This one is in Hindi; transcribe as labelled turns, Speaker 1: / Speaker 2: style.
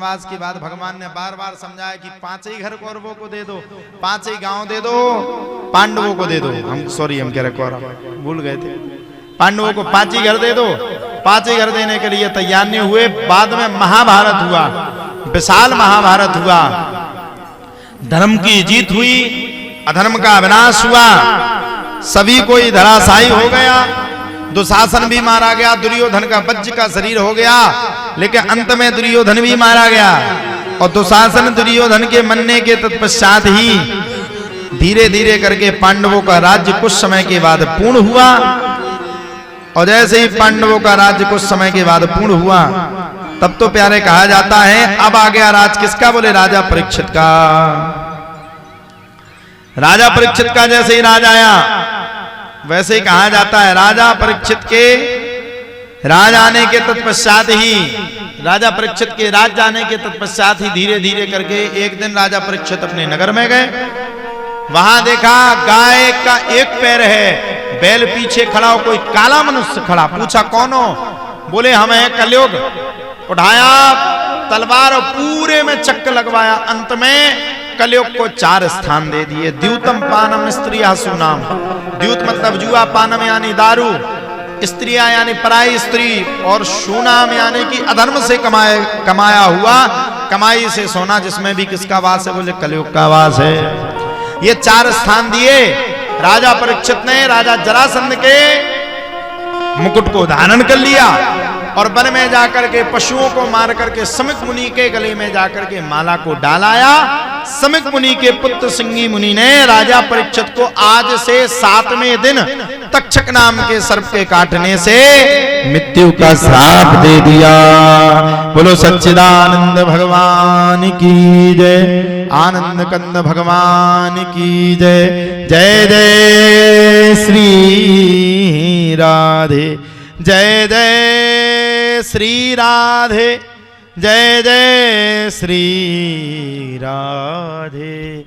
Speaker 1: अज्ञातवास की बात भगवान ने बार बार समझाया कि 5 ही घर कौरवों को दे दो, 5 ही गांव दे दो, पांडवों को दे दो। हम कह रहे कौरव भूल गए थे, पांडवों को 5 ही घर दे दो। 5 ही घर देने के लिए तैयार नहीं हुए। बाद में महाभारत हुआ, विशाल महाभारत हुआ, धर्म की जीत हुई, अधर्म का विनाश हुआ, सभी कोई धराशायी हो गया, दुशासन भी मारा गया, दुर्योधन का वज्र का शरीर हो गया, लेकिन अंत में दुर्योधन भी मारा गया। और दुशासन दुर्योधन के मरने के तत्पश्चात ही धीरे धीरे करके पांडवों का राज्य कुछ समय के बाद पूर्ण हुआ। और जैसे ही पांडवों का राज्य कुछ समय के बाद पूर्ण हुआ, तब तो प्यारे कहा जाता है अब आ गया राज किसका? बोले राजा परीक्षित का। राजा परीक्षित का जैसे ही राज आया, वैसे ही कहा जाता है राजा परीक्षित के राज आने के तत्पश्चात ही, राजा परीक्षित के राज जाने के तत्पश्चात ही धीरे धीरे करके एक दिन राजा परीक्षित अपने नगर में गए। वहां देखा गाय का एक पैर है, बैल पीछे खड़ा हो, कोई काला मनुष्य खड़ा। पूछा कौन हो? बोले हम हैं कलयुग। उठाया तलवार और पूरे में चक्कर लगवाया। अंत में कलयुग को 4 स्थान दे दिए। द्यूतम पानम स्त्रिया सुनाम। द्यूत मतलब जुआ, पानम यानी दारू, स्त्रिया यानी पराई स्त्री, और सुनाम यानी कि अधर्म से कमाया हुआ कमाई से सोना, जिसमें भी किसका वास है? बोले कलयुग का वास है। ये 4 स्थान दिए। राजा परीक्षित ने राजा जरासंध के मुकुट को धारण कर लिया और वन में जाकर के पशुओं को मार करके समिक मुनि के गले में जाकर के माला को डालाया। समिक मुनि के पुत्र सिंगी मुनि ने राजा परीक्षित को आज से 7वें दिन तक्षक नाम के सर्प के काटने से मृत्यु का श्राप दे दिया। बोलो सच्चिदानंद भगवान की जय, आनंद कंद भगवान की जय। जय जय श्री राधे, जय जय श्री राधे, जय जय श्री राधे।